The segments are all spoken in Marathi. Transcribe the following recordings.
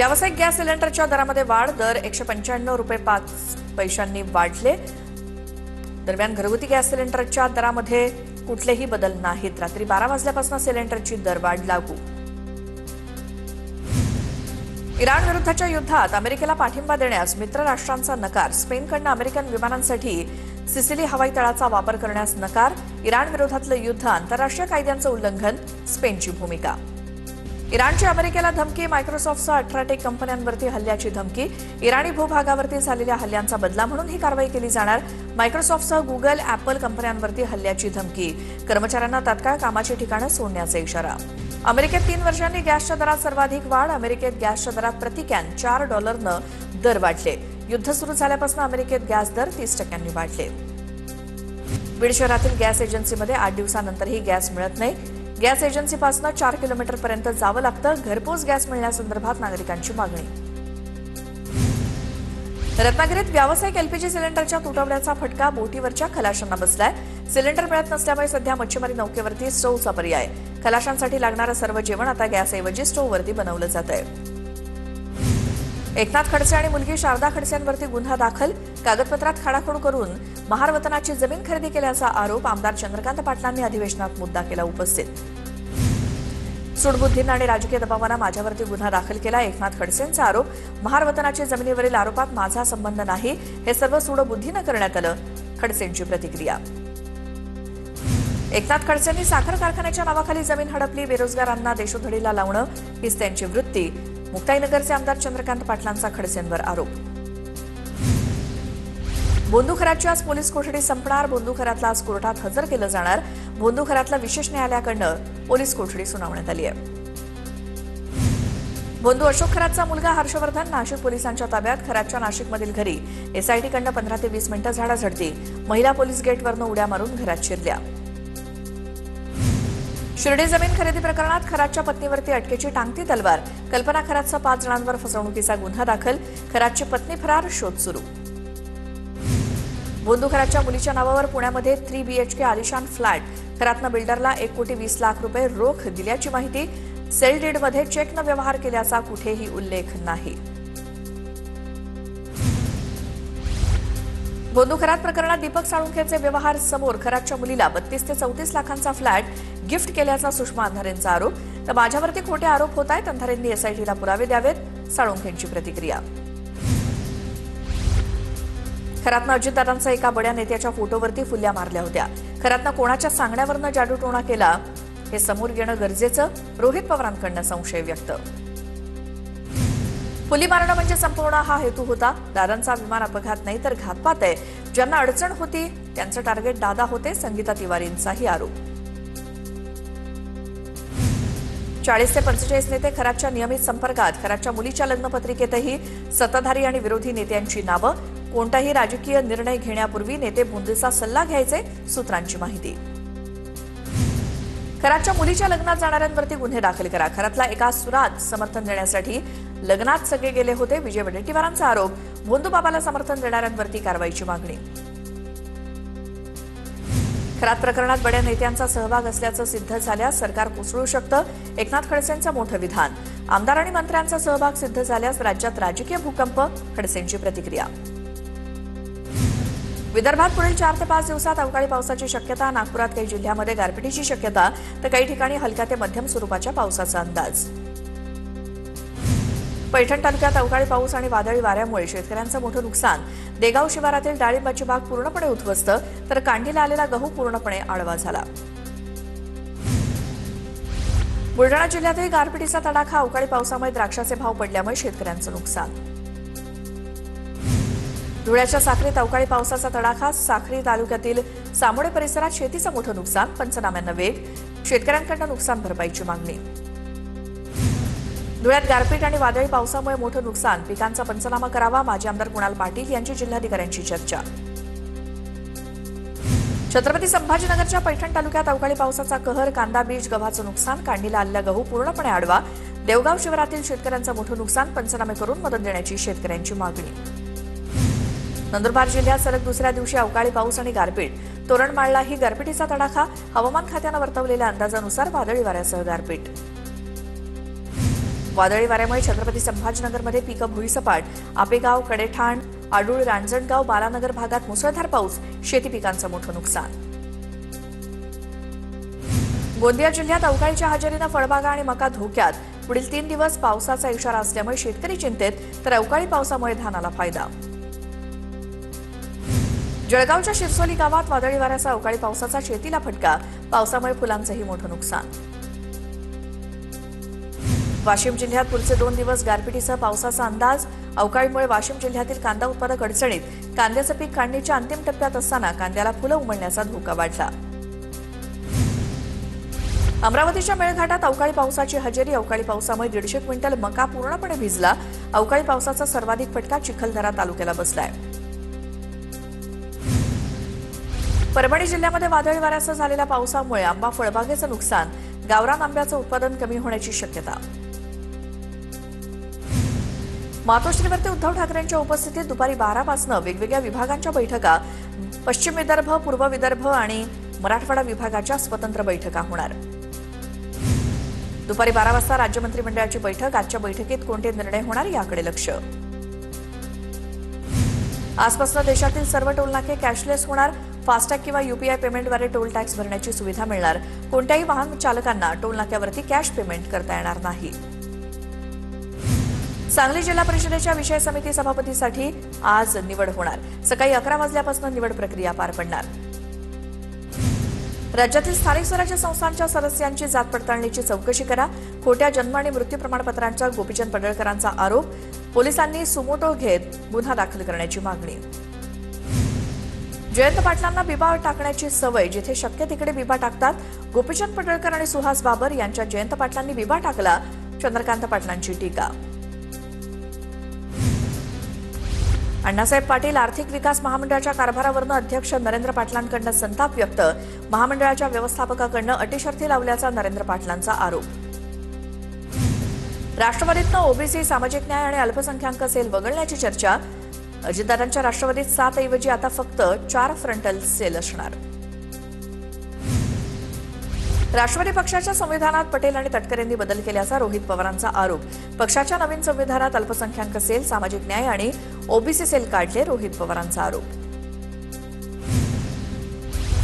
व्यावसायिक गॅस सिलेंडरच्या दरामध्ये वाढ, दर 195 रुपये 5 पैशांनी वाढले। दरम्यान घरगुती गॅस सिलेंडरच्या दरामध्ये कुठलेही बदल नाहीत। रात्री 12 वाजल्यापासून सिलेंडरची दरवाढ लागू। इराण विरुद्धच्या युद्धात अमेरिकेला पाठिंबा देण्यास मित्र राष्ट्रांचा नकार। स्पेनकडून अमेरिकन विमानांसाठी सिसिली हवाई तळाचा वापर करण्यास नकार। इराण विरोधातलं युद्ध आंतरराष्ट्रीय कायद्यांचं उल्लंघन, स्पेनची भूमिका। इराणची अमेरिकेला धमकी, मायक्रोसॉफ्टसह 18 टेक कंपन्यांवरती हल्ल्याची धमकी। इराणी भूभागावरती झालेल्या हल्ल्यांचा बदला म्हणून ही कारवाई केली जाणार। मायक्रोसॉफ्टसह गुगल, ॲपल कंपन्यांवरती हल्ल्याची धमकी। कर्मचाऱ्यांना तात्काळ कामाची ठिकाणं सोडण्याचा इशारा। अमेरिकेत 3 वर्षांनी गॅसच्या दरात सर्वाधिक वाढ। अमेरिकेत गॅसच्या दरात प्रति कॅन $4 दर वाढले। युद्ध सुरू झाल्यापासून अमेरिकेत गॅस दर 30% वाढले। बीड शहरातील गॅस एजन्सीमध्ये 8 दिवसांनंतरही गॅस मिळत नाही। गॅस एजन्सीपासून 4 किलोमीटरपर्यंत जावं लागतं। घरपोच गॅस मिळण्यासंदर्भात नागरिकांची मागणी। रत्नागिरीत व्यावसायिक एलपीजी सिलेंडरच्या तुटवड्याचा फटका बोटीवरच्या खलाशांना बसलाय। सिलेंडर मिळत नसल्यामुळे सध्या मच्छीमारी नौकेवरती स्टोव्हचा पर्याय। खलाशांसाठी लागणारं सर्व जेवण आता गॅसऐवजी स्टोव्हवरती बनवलं जातंय। एकनाथ खडसे आणि मुलगी शारदा खडसेंवरती गुन्हा दाखल। कागदपत्रात खाडाखोड करून महारवतनाची जमीन खरेदी केल्याचा आरोप आमदार चंद्रकांत पाटलांनी अधिवेशनात मुद्दा केला उपस्थित। सूडबुद्धीनं आणि राजकीय दबावानं माझ्यावरती गुन्हा दाखल केला, एकनाथ खडसेंचा आरोप। महारवतनाची जमिनीवरील आरोपात माझा संबंध नाही, हे सर्व सूडबुद्धीनं करण्यात आलं, खडसेंची प्रतिक्रिया। एकनाथ खडसेंनी साखर कारखान्याच्या नावाखाली जमीन हडपली, बेरोजगारांना देशोधडीला लावणं हीच त्यांची वृत्ती। मुक्ताईनगरचे आमदार चंद्रकांत पाटलांचा खडसेंवर आरोप। बोंदूखराची आज पोलीस कोठडी संपणार। बोंदूखरातला आज कोर्टात हजर केलं जाणार। बोंदूखरातला विशेष न्यायालयाकडनं पोलीस कोठडी सुनावण्यात आली आहे। बोंदू अशोक खरातचा मुलगा हर्षवर्धन नाशिक पोलिसांच्या ताब्यात। खरातच्या नाशिकमधील घरी एसआयटीकडनं 15 ते 20 मिनिटं झाडाझडती। महिला पोलीस गेटवरनं उड्या मारून घरात शिरल्या। शिर्डी जमीन खरेदी प्रकरणात खरातच्या पत्नीवरती अटकेची टांगती तलवार। कल्पना खरातचा 5 जणांवर फसवणुकीचा गुन्हा दाखल। खरातची पत्नी फरार, शोध सुरू। बोंदू खरातच्या मुलीच्या नावावर पुण्यामध्ये 3 BHK आलिशान फ्लॅट। खरातनं बिल्डरला 1,20,00,000 रुपये रोख दिल्याची माहिती। सेल डीडमध्ये चेकनं व्यवहार केल्याचा कुठेही उल्लेख नाही। बोंदू खरात प्रकरणात दीपक साळुंखेचे व्यवहार समोर। खरातच्या मुलीला 32 ते 34 लाखांचा फ्लॅट गिफ्ट केल्याचा सुषमा अंधारेंचा आरोप। तर माझ्यावरती खोटे आरोप होत आहेत, अंधारेंनी एसआयटीला पुरावे द्यावेत, साळुंखेंची प्रतिक्रिया। खरातनं अजितदादांचा एका बड्या नेत्याच्या फोटोवरती फुल्या मारल्या होत्या। खरातनं कोणाच्या सांगण्यावरनं जादूटोणा केला हे समोर येणं गरजेचं, रोहित पवारांकडनं संशय व्यक्त। फुली मारणं म्हणजे संपवणं हा हेतू होता। दादांचा विमान अपघात नाही तर घातपात आहे। ज्यांना अडचण होती त्यांचं टार्गेट दादा होते, संगीता तिवारींचाही आरोप। 40 ते 45 नेते खरातच्या नियमित संपर्कात। खरातच्या मुलीच्या लग्नपत्रिकेतही सत्ताधारी आणि विरोधी नेत्यांची नावं। कोणताही राजकीय निर्णय घेण्यापूर्वी नेते बोंदेचा सल्ला घ्यायचे, सूत्रांची माहिती। खरातच्या मुलीच्या लग्नात जाणाऱ्यांवरती गुन्हे दाखल करा। खरातला एका सुरात समर्थन देण्यासाठी लग्नात सगळे गेले होते, विजय वडेट्टीवारांचा आरोप। बोंदू बाबाला समर्थन देणाऱ्यांवरती कारवाईची मागणी। खरात प्रकरणात बड्या नेत्यांचा सहभाग असल्याचं सिद्ध झाल्यास सरकार कोसळू शकतं, एकनाथ खडसेंचं मोठं विधान। आमदार आणि मंत्र्यांचा सहभाग सिद्ध झाल्यास राज्यात राजकीय भूकंप, खडसेंची प्रतिक्रिया। विदर्भात पुढील 4 ते 5 दिवसात अवकाळी पावसाची शक्यता। नागपुरात काही जिल्ह्यामध्ये गारपिटीची शक्यता, तर काही ठिकाणी हलक्या ते मध्यम स्वरूपाच्या पावसाचा अंदाज। पैठण तालुक्यात अवकाळी पाऊस आणि वादळी वाऱ्यामुळे शेतकऱ्यांचं मोठं नुकसान। देगाव शिवारातील डाळिंबाची बाग पूर्णपणे उद्ध्वस्त, तर कांडीला आलेला गहू पूर्णपणे आडवा झाला। बुलढाणा जिल्ह्यातही गारपिटीचा तडाखा। अवकाळी पावसामुळे द्राक्षाचे भाव पडल्यामुळे शेतकऱ्यांचं नुकसान। धुळ्याच्या साखरीत अवकाळी पावसाचा तडाखा। साखरी तालुक्यातील सामोडे परिसरात शेतीचं मोठं नुकसान, पंचनाम्यांना वेग। शेतकऱ्यांकडून नुकसान भरपाईची मागणी। धुळ्यात गारपीट आणि वादळी पावसामुळे मोठं नुकसान, पिकांचा पंचनामा करावा, माजी आमदार कुणाल पाटील यांची जिल्हाधिकाऱ्यांची चर्चा। छत्रपती संभाजीनगरच्या पैठण तालुक्यात अवकाळी पावसाचा कहर। कांदा बीज गव्हाचं नुकसान, कांडीला आलेला गहू पूर्णपणे आडवा। देवगाव शिवारातील शेतकऱ्यांचं मोठं नुकसान, पंचनामे करून मदत देण्याची शेतकऱ्यांची मागणी। नंदुरबार जिल्ह्यात सलग दुसऱ्या दिवशी अवकाळी पाऊस आणि गारपीट। तोरणमाळलाही गारपिटीचा तडाखा। हवामान खात्यानं वर्तवलेल्या अंदाजानुसार वादळी वाऱ्यासह गारपीट। वादळी वाऱ्यामुळे छत्रपती संभाजीनगरमध्ये पिकं भुईसपाट, आपेगाव, कडेठाण, आडूळ, रांजणगाव, बालानगर भागात मुसळधार पाऊस, शेती पिकांचं मोठं नुकसान. गोंदिया जिल्ह्यात अवकाळीच्या हजेरीनं फळबागा आणि मका धोक्यात. पुढील 3 दिवस पावसाचा इशारा असल्यामुळे शेतकरी चिंतेत, तर अवकाळी पावसामुळे धानाला फायदा. जळगावच्या शिरसोली गावात वादळी वाऱ्याचा अवकाळी पावसाचा शेतीला फटका, पावसामुळे फुलांचंही मोठं नुकसान. वाशिम जिल्ह्यात पुढचे 2 दिवस गारपिटीसह पावसाचा अंदाज. अवकाळीमुळे वाशिम जिल्ह्यातील कांदा उत्पादक अडचणीत. कांद्याचं पीक काढणीच्या अंतिम टप्प्यात असताना कांद्याला फुलं उमलण्याचा धोका वाढला. अमरावतीच्या मेळघाटात अवकाळी पावसाची हजेरी. अवकाळी पावसामुळे 150 क्विंटल मका पूर्णपणे भिजला. अवकाळी पावसाचा सर्वाधिक फटका चिखलदरा तालुक्याला बसलाय. परभणी जिल्ह्यामध्ये वादळी वाऱ्यासह झालेल्या पावसामुळे आंबा फळबागेचं नुकसान. गावरान आंब्याचं उत्पादन कमी होण्याची शक्यता. मातोश्रीवरती उद्धव ठाकरेंच्या उपस्थितीत दुपारी 12 पासून वेगवेगळ्या विभागांच्या बैठका. पश्चिम विदर्भ, पूर्व विदर्भ आणि मराठवाडा विभागाच्या स्वतंत्र बैठका होणार. दुपारी 12 वाजता राज्य मंत्रिमंडळाची बैठक. आजच्या बैठकीत कोणते निर्णय होणार याकडे लक्ष. आजपासून देशातील सर्व टोलनाके कॅशलेस होणार. फास्टॅग किंवा यूपीआय पेमेंटद्वारे टोल टॅक्स भरण्याची सुविधा मिळणार. कोणत्याही वाहन चालकांना टोलनाक्यावरती कॅश पेमेंट करता येणार नाही. सांगली जिल्हा परिषदेच्या विषय समिती सभापतीसाठी आज निवड होणार. सकाळी 11 वाजल्यापासून निवड प्रक्रिया पार पडणार. राज्यातील स्थानिक स्वराज्य संस्थांच्या सदस्यांची जात पडताळणीची चौकशी करा. खोट्या जन्म आणि मृत्यू प्रमाणपत्रांचा गोपीचंद पडळकरांचा आरोप. पोलिसांनी सुमोटो घेत गुन्हा दाखल करण्याची मागणी. जयंत पाटलांना बिबा टाकण्याची सवय. जिथे शक्य तिकडे बिबा टाकतात. गोपीचंद पडळकर आणि सुहास बाबर यांच्या जयंत पाटलांनी बिबा टाकला. चंद्रकांत पाटलांची टीका. अण्णासाहेब पाटील आर्थिक विकास महामंडळाच्या कारभारावरून अध्यक्ष नरेंद्र पाटलांकडून संताप व्यक्त. महामंडळाच्या व्यवस्थापकाकडून अटीशर्ती लावल्याचा नरेंद्र पाटलांचा आरोप. राष्ट्रवादीतनं ओबीसी, सामाजिक न्याय आणि अल्पसंख्याक सेल वगळण्याची चर्चा. अजितदादांच्या राष्ट्रवादीत 7 ऐवजी आता फक्त 4 फ्रंटल सेल असणार. राष्ट्रवादी पक्षाच्या संविधानात पटेल आणि तटकरेंनी बदल केल्याचा रोहित पवारांचा आरोप. पक्षाच्या नवीन संविधानात अल्पसंख्याक सेल, सामाजिक न्याय आणि ओबीसी सेल काढले. रोहित पवारांचा आरोप.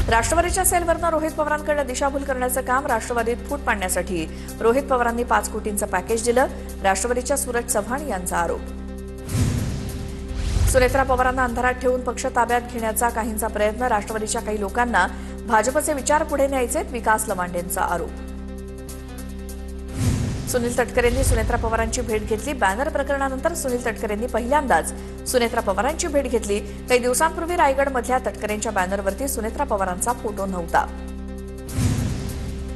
राष्ट्रवादीच्या सेलवरनं रोहित पवारांकडे दिशाभूल करण्याचं काम. राष्ट्रवादीत फूट पाडण्यासाठी रोहित पवारांनी 5 कोटींचं पॅकेज दिलं. राष्ट्रवादीच्या सूरज चव्हाण यांचा आरोप. सुनेत्रा पवारांना अंधारात ठेवून पक्ष ताब्यात घेण्याचा काहींचा प्रयत्न. राष्ट्रवादीच्या काही लोकांना भाजपचे विचार पुढे न्यायचे. विकास लमांडेंचा आरोप. सुनील तटकरेंनी सुनेत्रा पवारांची भेट घेतली. बॅनर प्रकरणानंतर सुनील तटकरेंनी पहिल्यांदाच सुनेत्रा पवारांची भेट घेतली. काही दिवसांपूर्वी रायगडमधल्या तटकरेंच्या बॅनरवरती सुनेत्रा पवारांचा फोटो नव्हता.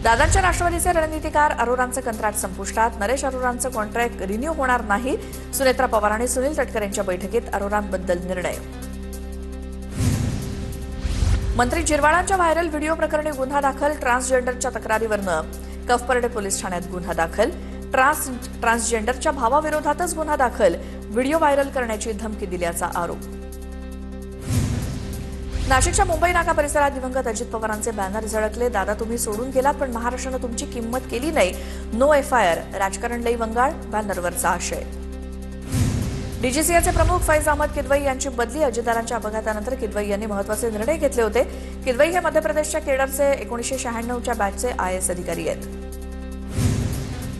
दादांच्या राष्ट्रवादीचे रणनीतिकार अरोरांचं कंत्राट संपुष्टात. नरेश अरोरांचं कॉन्ट्रॅक्ट रिन्यू होणार नाही. सुनेत्रा पवार आणि सुनील तटकरेंच्या बैठकीत अरोरांबद्दल निर्णय. मंत्री जिरवाळांच्या व्हायरल व्हिडिओ प्रकरणी गुन्हा दाखल. ट्रान्सजेंडरच्या तक्रारीवरनं कफपर्डे पोलीस ठाण्यात गुन्हा दाखल. ट्रान्सजेंडरच्या भावाविरोधातच गुन्हा दाखल. व्हिडिओ व्हायरल करण्याची धमकी दिल्याचा आरोप. नाशिकच्या मुंबई नाका परिसरात दिवंगत अजित पवारांचे बॅनर झळकले. दादा तुम्ही सोडून गेलात पण महाराष्ट्रानं तुमची किंमत केली नाही. No FIR. राजकारण लई वंगाळ. बॅनरवरचा आशय. डीजीसीएचे प्रमुख फैज अहमद किदवई यांची बदली. अजितदादांच्या अपघातानंतर किदवई यांनी महत्त्वाचे निर्णय घेतले होते. किदवई हे मध्य प्रदेशच्या केडरचे 1996च्या बॅचचे आयएएस अधिकारी आहेत.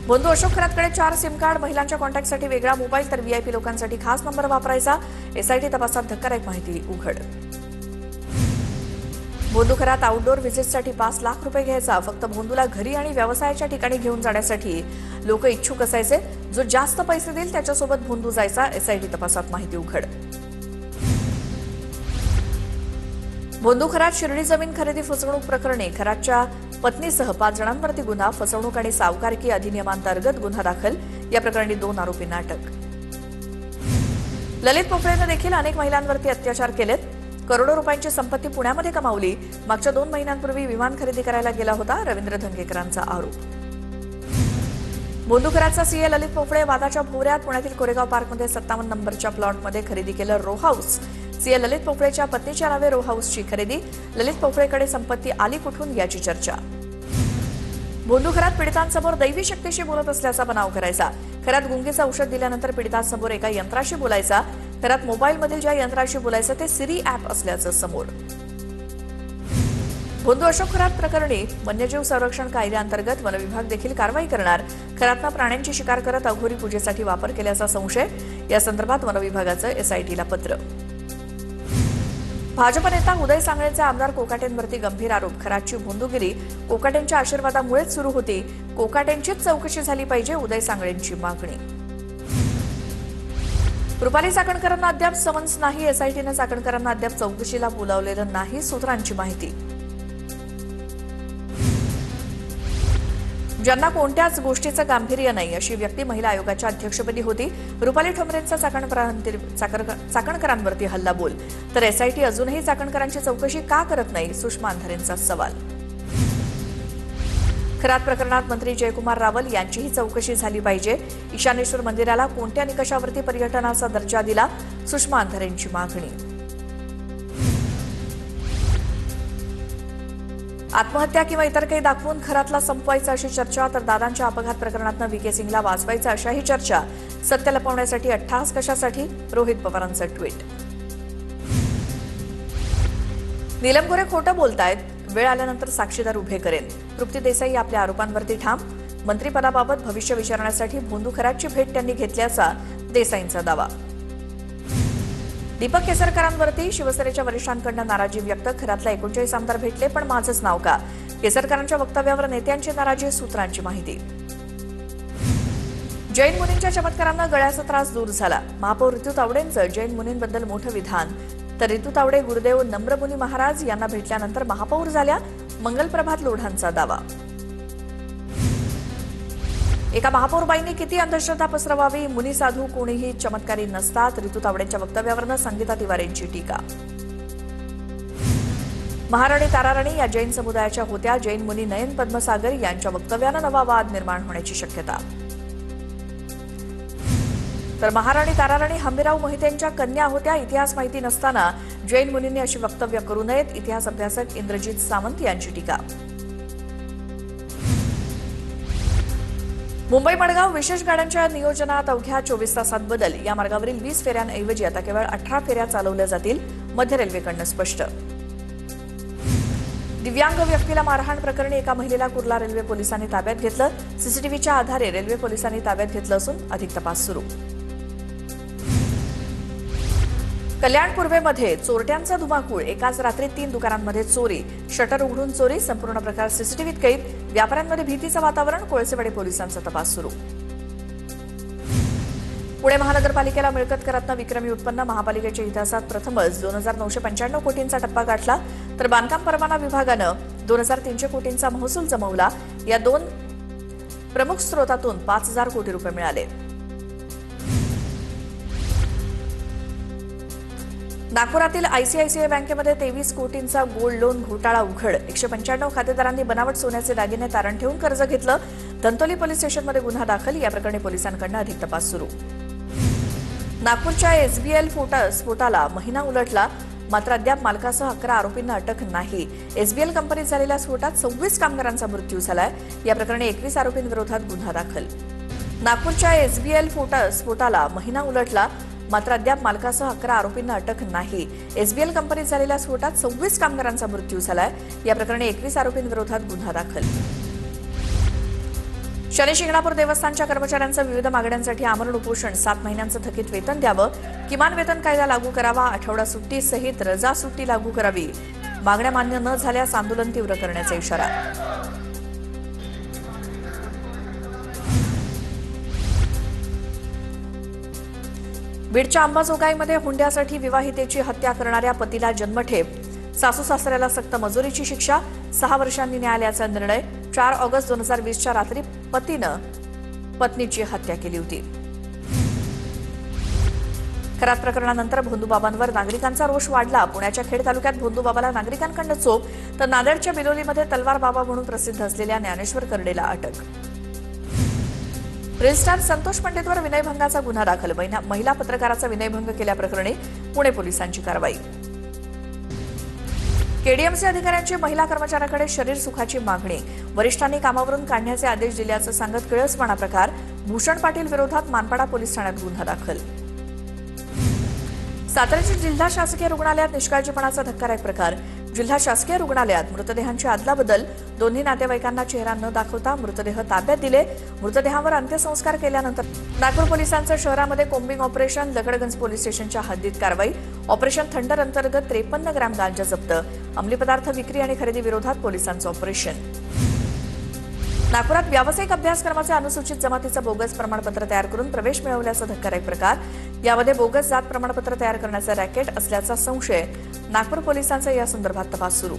बंधू अशोक खरातकडे 4 सिम कार्ड. महिलांच्या कॉन्टॅक्टसाठी वेगळा मोबाईल तर व्हीआयपी लोकांसाठी खास नंबर वापरायचा. एसआयटी तपासात धक्कादायक माहिती उघड. बोंधू खरात आउटडोर व्हिजिटसाठी 5 लाख रुपये घ्यायचा. फक्त बोंधूला घरी आणि व्यवसायाच्या ठिकाणी घेऊन जाण्यासाठी लोक इच्छुक असायचे. जो जास्त पैसे देईल त्याच्यासोबत बोंधू जायचा. एसआयटी तपासात माहिती उघड. बोंधू खरात शिर्डी जमीन खरेदी फसवणूक प्रकरणी खरातच्या पत्नीसह 5 जणांवरती गुन्हा. फसवणूक आणि सावकारकी अधिनियमांतर्गत गुन्हा दाखल. या प्रकरणी 2 आरोपींना अटक. ललित पोफळेनं देखील अनेक महिलांवरती अत्याचार केलेत. करोडो रुपयांची संपत्ती पुण्यामध्ये कमावली. मागच्या 2 महिन्यांपूर्वी विमान खरेदी करायला गेला होता. रवींद्र धंगेकरांचा आरोप. बोंधुखरातचा सीए ललित पोफळे वादाच्या भोवऱ्यात. पुण्यातील कोरेगाव पार्कमध्ये 57 नंबरच्या प्लॉटमध्ये खरेदी केलं रो हाऊस. सीए ललित पोफळेच्या पत्नीच्या नावे रो हाऊसची खरेदी. ललित पोफळेकडे संपत्ती आली कुठून याची चर्चा. बोंधुखरात पीडितांसमोर दैवी शक्तीशी बोलत असल्याचा बनाव करायचा. घरात गुंगीचं औषध दिल्यानंतर पीडितासमोर एका यंत्राशी बोलायचा. घरात मोबाईलमधील ज्या यंत्राशी बोलायचं ते सिरी ॲप असल्याचं समोर. भोंदू अशोक खरात प्रकरणी वन्यजीव संरक्षण कायद्याअंतर्गत वन विभाग देखील कारवाई करणार. खरातनं प्राण्यांची शिकार करत अघोरी पूजेसाठी वापर केल्याचा संशय. या संदर्भात वन विभागाचं एसआयटीला पत्र. भाजप नेता उदय सांगळेंचे आमदार कोकाटेंवरती गंभीर आरोप. खरातची भोंदूगिरी कोकाटेंच्या आशीर्वादामुळेच सुरू होती. कोकाटेंचीच चौकशी झाली पाहिजे, उदय सांगळेंची मागणी. रुपाली चाकणकरांना अद्याप समन्स नाही. एसआयटीनं चाकणकरांना अद्याप चौकशीला बोलावलेलं नाही, सूत्रांची माहिती. ज्यांना कोणत्याच गोष्टीचं गांभीर्य नाही अशी व्यक्ती महिला आयोगाच्या अध्यक्षपदी होती. रुपाली ठोंबरेंचा चाकणकरांवरती हल्लाबोल. तर एसआयटी अजूनही चाकणकरांची चौकशी का करत नाही, सुषमा अंधारेंचा सवाल. खरात प्रकरणात मंत्री जयकुमार रावल यांचीही चौकशी झाली पाहिजे. ईशानेश्वर मंदिराला कोणत्या निकषावरती पर्यटनाचा दर्जा दिला, सुषमा अंधारेंची मागणी. आत्महत्या किंवा इतर काही दाखवून खरातला संपवायचं अशी चर्चा, तर दादांच्या अपघात प्रकरणातनं व्हीके सिंगला वाचवायचं अशाही चर्चा. सत्य लपवण्यासाठी अट्टहास कशासाठी, रोहित पवारांचं ट्विट. नीलम गोरे खोटं बोलतायत, वेळ आल्यानंतर साक्षीदार उभे करेन. तृप्ती देसाई आपल्या आरोपांवरती ठाम. मंत्रिपदाबाबत भविष्य विचारण्यासाठी भोंदू खरातची भेट त्यांनी घेतल्याचा देसाईंचा दावा. दीपक केसरकरांवरती शिवसेनेच्या वरिष्ठांकडून नाराजी व्यक्त. खरातला 39 आमदार भेटले पण माझंच नाव का, केसरकरांच्या वक्तव्यावर नेत्यांची नाराजी, सूत्रांची माहिती. जैन मुनींच्या चमत्कारांना गळ्याचा त्रास दूर झाला. महापौर ऋतू तावडेंचं जैन मुनींबद्दल मोठं विधान. तर ऋतू तावडे गुरुदेव नम्रमुनी महाराज यांना भेटल्यानंतर महापौर झाल्या, मंगलप्रभात लोढांचा दावा. एका महापौरबाईंनी किती अंधश्रद्धा पसरवावी, मुनी साधू कोणीही चमत्कारी नसतात. ऋतू तावडेंच्या वक्तव्यावरनं संगीता तिवारींची टीका. महाराणी ताराराणी या जैन समुदायाच्या होत्या. जैन मुनी नयन पद्मसागर यांच्या वक्तव्यानं नवा वाद निर्माण होण्याची शक्यता. तर महाराणी ताराराणी हंबीरराव मोहितेंच्या कन्या होत्या. इतिहास माहिती नसताना जैन मुनींनी अशी वक्तव्य करू नयेत, इतिहास अभ्यासक इंद्रजित सावंत यांची टीका. मुंबई मडगाव विशेष गाड्यांच्या नियोजनात अवघ्या 24 तासात बदल. या मार्गावरील 20 फेऱ्यांऐवजी आता केवळ 18 फेऱ्या चालवल्या जातील, मध्य रेल्वेकडून स्पष्ट. दिव्यांग व्यक्तीला मारहाण प्रकरणी एका महिलेला कुर्ला रेल्वे पोलिसांनी ताब्यात घेतलं. सीसीटीव्हीच्या आधारे रेल्वे पोलिसांनी ताब्यात घेतलं असून अधिक तपास सुरू. कल्याण पूर्वेमध्ये चोरट्यांचा धुमाकूळ. एकाच रात्री 3 दुकानांमध्ये चोरी. शटर उघडून चोरी. संपूर्ण प्रकार सीसीटीव्हीत कैद. व्यापाऱ्यांमध्ये भीतीचं वातावरण. कोळसेवाडी पोलिसांचा तपास सुरू. पुणे महानगरपालिकेला मिळकत करातनं विक्रमी उत्पन्न. महापालिकेच्या इतिहासात प्रथमच 2,995 कोटींचा टप्पा गाठला. तर बांधकाम परवाना विभागानं 2,300 कोटींचा महसूल जमवला. या 2 प्रमुख स्रोतातून 5,000 कोटी रुपये मिळाले. नागपुरातील आयसीआयसीआय बँकेमध्ये 23 कोटींचा गोल्ड लोन घोटाळा उघड. 195 खातेदारांनी बनावट सोन्याचे दागिने तारण ठेवून कर्ज घेतलं. धंतोली पोलीस स्टेशनमध्ये गुन्हा दाखल. या प्रकरणी पोलिसांकडून अधिक तपास सुरू. नागपूरच्या एसबीएल स्फोटाला महिना उलटला, मात्र अद्याप मालकासह 11 आरोपींना अटक नाही. एसबीएल कंपनीत झालेल्या स्फोटात 26 कामगारांचा मृत्यू झालाय. या प्रकरणी 21 आरोपींविरोधात गुन्हा दाखल. नागपूरच्या एसबीएल स्फोटाला महिना उलटला, मात्र अद्याप मालकासह 11 आरोपींना अटक नाही. एसबीएल कंपनीत झालेल्या स्फोटात 26 कामगारांचा मृत्यू झालाय. या प्रकरणी 21 आरोपींविरोधात गुन्हा दाखल. शनी शिंगणापूर देवस्थानच्या कर्मचाऱ्यांचं विविध मागण्यांसाठी आमरण उपोषण. 7 महिन्यांचं थकीत वेतन द्यावं. किमान वेतन कायदा लागू करावा. आठवडा सुट्टी सहित रजा सुट्टी लागू करावी. मागण्या मान्य न झाल्यास आंदोलन तीव्र करण्याचा इशारा. बीडच्या अंबाजोगाईमध्ये हुंड्यासाठी विवाहितेची हत्या करणाऱ्या पतीला जन्मठेप. सासू सासऱ्याला सक्त मजुरीची शिक्षा. 6 वर्षांनी न्यायालयाचा निर्णय. 4 ऑगस्ट 2020च्या रात्री पतीनं पत्नीची हत्या केली होती. खरात प्रकरणानंतर भोंदूबाबांवर नागरिकांचा रोष वाढला. पुण्याच्या खेड तालुक्यात भोंदूबाबाला नागरिकांकडून चोप. तर नांदेडच्या बिलोलीमध्ये तलवार बाबा म्हणून प्रसिद्ध असलेल्या ज्ञानेश्वर कर्डेला अटक. रील स्टार संतोष पंडितवर विनयभंगाचा गुन्हा दाखल. महिला पत्रकाराचा विनयभंग केल्याप्रकरणी पुणे पोलिसांची कारवाई. केडीएमसी अधिकाऱ्यांची महिला कर्मचाऱ्याकडे शरीर सुखाची मागणी. वरिष्ठांनी कामावरून काढण्याचे आदेश दिल्याचं सांगत किळसवाणा प्रकार. भूषण पाटील विरोधात मानपाडा पोलीस ठाण्यात गुन्हा दाखल. साताऱ्याच्या जिल्हा शासकीय रुग्णालयात निष्काळजीपणाचा धक्कादायक प्रकार. जिल्हा शासकीय रुग्णालयात मृतदेहांची अदलाबदल. दोन्ही नातेवाईकांना चेहरा न दाखवता मृतदेह ताब्यात दिले. मृतदेहावर अंत्यसंस्कार केल्यानंतर नागपूर पोलिसांचं शहरामध्ये कोम्बिंग ऑपरेशन. लकडगंज पोलीस स्टेशनच्या हद्दीत कारवाई. ऑपरेशन थंडर अंतर्गत 53 ग्रॅम गांजा जप्त. अंमली पदार्थ विक्री आणि खरेदी विरोधात पोलिसांचं ऑपरेशन. नागपुरात व्यावसायिक अभ्यासक्रमाचे अनुसूचित जमातीचं बोगस प्रमाणपत्र तयार करून प्रवेश मिळवल्याचा धक्कादायक प्रकार. यामध्ये बोगस जात प्रमाणपत्र तयार करण्याचा रॅकेट असल्याचा संशय. नागपूर पोलिसांचा या संदर्भात तपास सुरू.